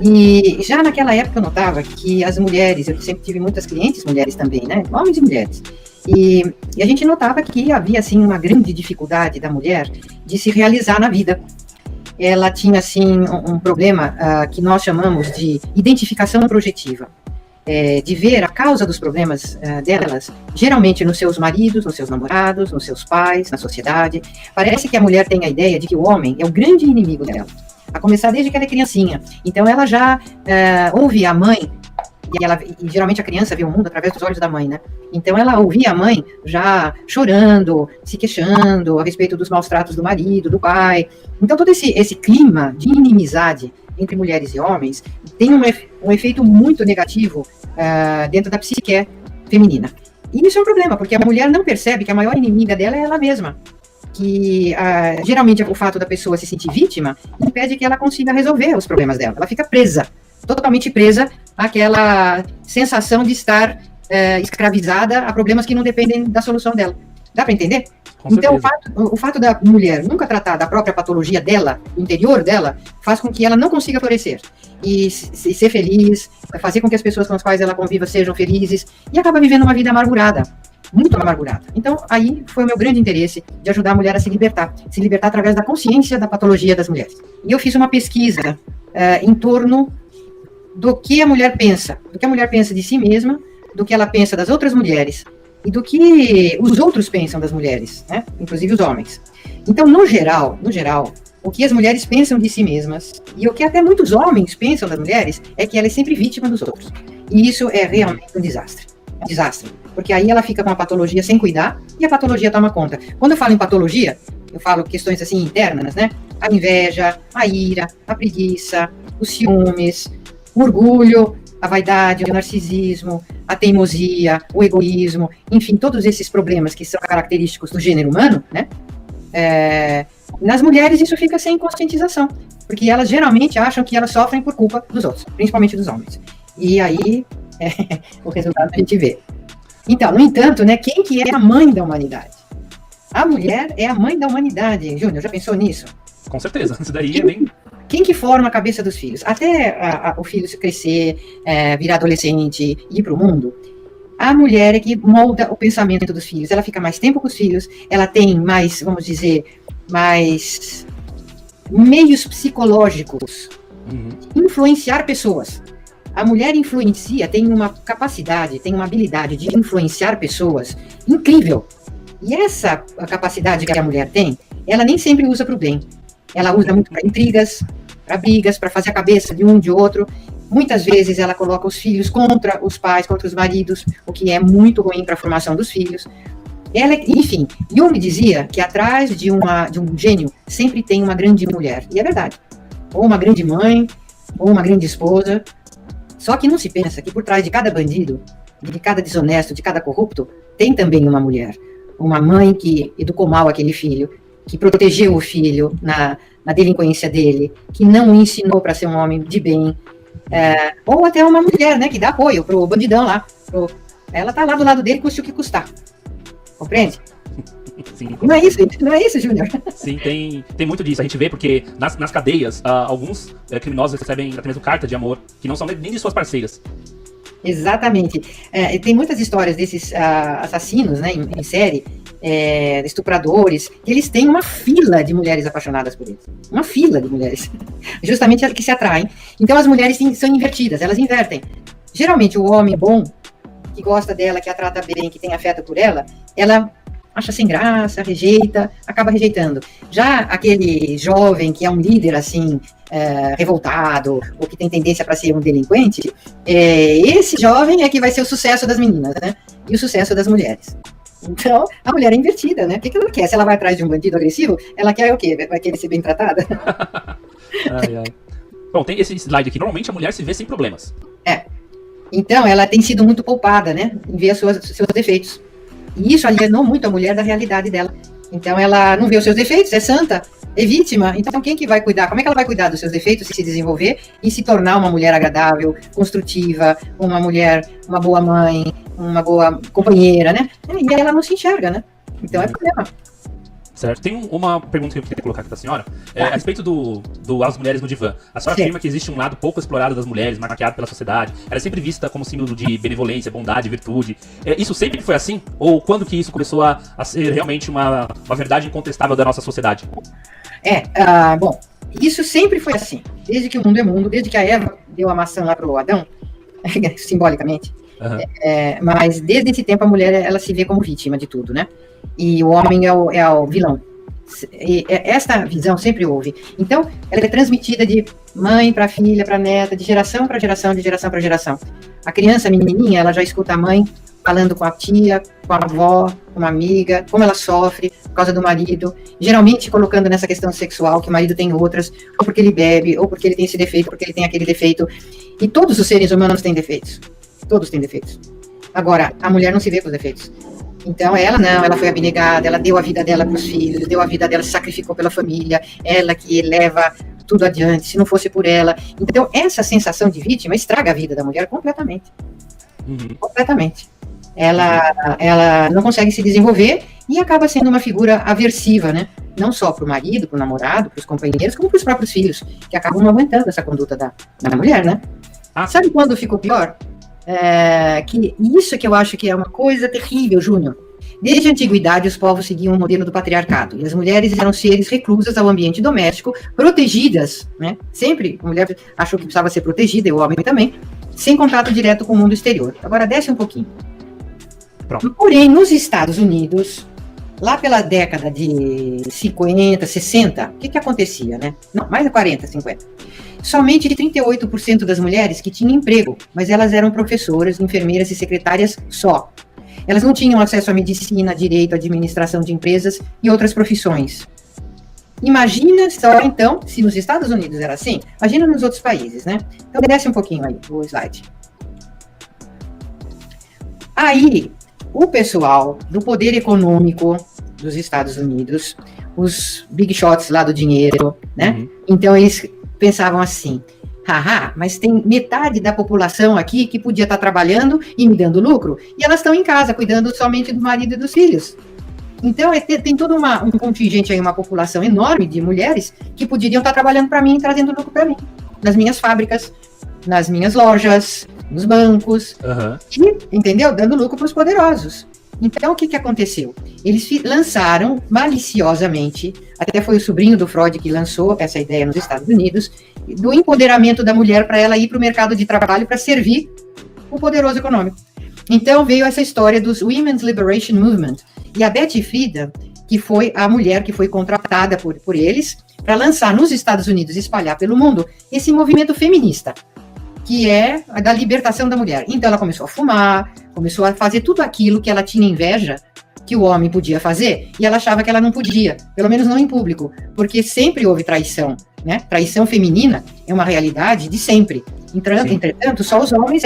E já naquela época eu notava que as mulheres, eu sempre tive muitas clientes mulheres também, né? Homens e mulheres. E a gente notava que havia, assim, uma grande dificuldade da mulher de se realizar na vida. Ela tinha, assim, um problema que nós chamamos de identificação projetiva. De ver a causa dos problemas delas, geralmente nos seus maridos, nos seus namorados, nos seus pais, na sociedade. Parece que a mulher tem a ideia de que o homem é o grande inimigo dela, a começar desde que ela é criancinha. Então ela já ouve a mãe, e geralmente a criança vê o mundo através dos olhos da mãe, né? Então ela ouvia a mãe já chorando, se queixando a respeito dos maus tratos do marido, do pai. Então todo esse clima de inimizade entre mulheres e homens tem um efeito muito negativo dentro da psique feminina. E isso é um problema, porque a mulher não percebe que a maior inimiga dela é ela mesma. Que geralmente o fato da pessoa se sentir vítima impede que ela consiga resolver os problemas dela. Ela fica presa, totalmente presa àquela sensação de estar escravizada a problemas que não dependem da solução dela. Dá para entender? Então, o fato da mulher nunca tratar da própria patologia dela, do interior dela, faz com que ela não consiga florescer e ser feliz, fazer com que as pessoas com as quais ela conviva sejam felizes, e acaba vivendo uma vida amargurada, muito amargurada. Então, aí foi o meu grande interesse de ajudar a mulher a se libertar através da consciência da patologia das mulheres. E eu fiz uma pesquisa em torno do que a mulher pensa de si mesma, do que ela pensa das outras mulheres, e do que os outros pensam das mulheres, né? Inclusive os homens. Então, no geral, o que as mulheres pensam de si mesmas, e o que até muitos homens pensam das mulheres, é que ela é sempre vítima dos outros. E isso é realmente um desastre. Porque aí ela fica com a patologia sem cuidar, e a patologia toma conta. Quando eu falo em patologia, eu falo questões assim internas, né? A inveja, a ira, a preguiça, os ciúmes, o orgulho, a vaidade, o narcisismo, a teimosia, o egoísmo, enfim, todos esses problemas que são característicos do gênero humano, né? Nas mulheres isso fica sem conscientização, porque elas geralmente acham que elas sofrem por culpa dos outros, principalmente dos homens. E aí, o resultado a gente vê. Então, no entanto, né, quem que é a mãe da humanidade? A mulher é a mãe da humanidade. Júnior, já pensou nisso? Com certeza, isso daí é bem... Quem que forma a cabeça dos filhos? Até o filho se crescer, virar adolescente e ir para o mundo, a mulher é que molda o pensamento dos filhos. Ela fica mais tempo com os filhos, ela tem mais, vamos dizer, mais meios psicológicos de influenciar pessoas. A mulher influencia, tem uma capacidade, tem uma habilidade de influenciar pessoas incrível. E essa capacidade que a mulher tem, ela nem sempre usa para o bem. Ela usa muito para intrigas, para brigas, para fazer a cabeça de um de outro. Muitas vezes ela coloca os filhos contra os pais, contra os maridos, o que é muito ruim para a formação dos filhos. Enfim, Jung dizia que atrás de um gênio sempre tem uma grande mulher. E é verdade. Ou uma grande mãe, ou uma grande esposa. Só que não se pensa que por trás de cada bandido, de cada desonesto, de cada corrupto, tem também uma mulher. Uma mãe que educou mal aquele filho, que protegeu o filho na delinquência dele, que não o ensinou para ser um homem de bem, ou até uma mulher, né, que dá apoio pro bandidão lá. Ela tá lá do lado dele, custe o que custar. Compreende? Sim. Não é isso, Júnior? Sim, tem muito disso. A gente vê porque nas cadeias, alguns criminosos recebem até mesmo carta de amor, que não são nem de suas parceiras. Exatamente. Tem muitas histórias desses assassinos, né, em série, estupradores, que eles têm uma fila de mulheres apaixonadas por eles. Uma fila de mulheres. Justamente que se atraem. Então as mulheres são invertidas, elas invertem. Geralmente o homem bom, que gosta dela, que a trata bem, que tem afeto por ela acha sem graça, rejeita, acaba rejeitando. Já aquele jovem que é um líder, assim, revoltado, ou que tem tendência para ser um delinquente, esse jovem é que vai ser o sucesso das meninas, né? E o sucesso das mulheres. Então, a mulher é invertida, né? O que ela quer? Se ela vai atrás de um bandido agressivo, ela quer o quê? Vai querer ser bem tratada? Ai. Bom, tem esse slide aqui. Normalmente a mulher se vê sem problemas. Então, ela tem sido muito poupada, né? Em ver seus defeitos. E isso alienou muito a mulher da realidade dela. Então, ela não vê os seus defeitos, é santa, é vítima. Então, quem que vai cuidar? Como é que ela vai cuidar dos seus defeitos e se desenvolver e se tornar uma mulher agradável, construtiva, uma mulher, uma boa mãe, uma boa companheira, né? E ela não se enxerga, né? Então, é problema. Certo. Tem uma pergunta que eu queria colocar aqui pra senhora. A respeito do As Mulheres no Divã. A senhora afirma que existe um lado pouco explorado das mulheres, maquiado pela sociedade. Ela é sempre vista como símbolo de benevolência, bondade, virtude. Isso sempre foi assim? Ou quando que isso começou a ser realmente uma verdade incontestável da nossa sociedade? Bom, isso sempre foi assim. Desde que o mundo é mundo, desde que a Eva deu a maçã lá pro Adão, simbolicamente. Uhum. Mas desde esse tempo a mulher, ela se vê como vítima de tudo, né? E o homem é o vilão. E esta visão sempre houve. Então, ela é transmitida de mãe para filha, para neta, de geração para geração, de geração para geração. A criança, a menininha, ela já escuta a mãe falando com a tia, com a avó, com uma amiga, como ela sofre por causa do marido, geralmente colocando nessa questão sexual, que o marido tem outras, ou porque ele bebe, ou porque ele tem esse defeito, ou porque ele tem aquele defeito. E todos os seres humanos têm defeitos. Todos têm defeitos. Agora, a mulher não se vê com os defeitos. Então, ela foi abnegada, ela deu a vida dela para os filhos, deu a vida dela, se sacrificou pela família, ela que leva tudo adiante, se não fosse por ela. Então, essa sensação de vítima estraga a vida da mulher completamente. Uhum. Completamente. Ela não consegue se desenvolver e acaba sendo uma figura aversiva, né? Não só para o marido, para o namorado, para os companheiros, como para os próprios filhos, que acabam não aguentando essa conduta da mulher, né? Sabe quando ficou pior? Que isso que eu acho que é uma coisa terrível, Júnior. Desde a antiguidade, os povos seguiam o modelo do patriarcado, e as mulheres eram seres reclusas ao ambiente doméstico, protegidas, né? Sempre a mulher achou que precisava ser protegida, e o homem também, sem contato direto com o mundo exterior. Agora desce um pouquinho. Pronto. Porém, nos Estados Unidos, lá pela década de 50, 60, o que acontecia, né? Não, mais de 40, 50. Somente 38% das mulheres que tinham emprego, mas elas eram professoras, enfermeiras e secretárias só. Elas não tinham acesso à medicina, direito, administração de empresas e outras profissões. Imagina só, então, se nos Estados Unidos era assim, imagina nos outros países, né? Então, desce um pouquinho aí o slide. Aí, o pessoal do poder econômico dos Estados Unidos, os big shots lá do dinheiro, né? Uhum. Então, eles pensavam assim, mas tem metade da população aqui que podia estar trabalhando e me dando lucro, e elas estão em casa, cuidando somente do marido e dos filhos. Então, tem todo um contingente aí, uma população enorme de mulheres que poderiam estar trabalhando para mim e trazendo lucro para mim, nas minhas fábricas, nas minhas lojas, nos bancos, e, entendeu? Dando lucro para os poderosos. Então, o que aconteceu? Eles lançaram maliciosamente, até foi o sobrinho do Freud que lançou essa ideia nos Estados Unidos, do empoderamento da mulher para ela ir para o mercado de trabalho para servir o poderoso econômico. Então, veio essa história dos Women's Liberation Movement. E a Betty Friedan, que foi a mulher que foi contratada por eles para lançar nos Estados Unidos e espalhar pelo mundo esse movimento feminista, que é a da libertação da mulher. Então, ela começou a fumar, começou a fazer tudo aquilo que ela tinha inveja que o homem podia fazer, e ela achava que ela não podia, pelo menos não em público, porque sempre houve traição, né? Traição feminina é uma realidade de sempre. Entretanto, só os homens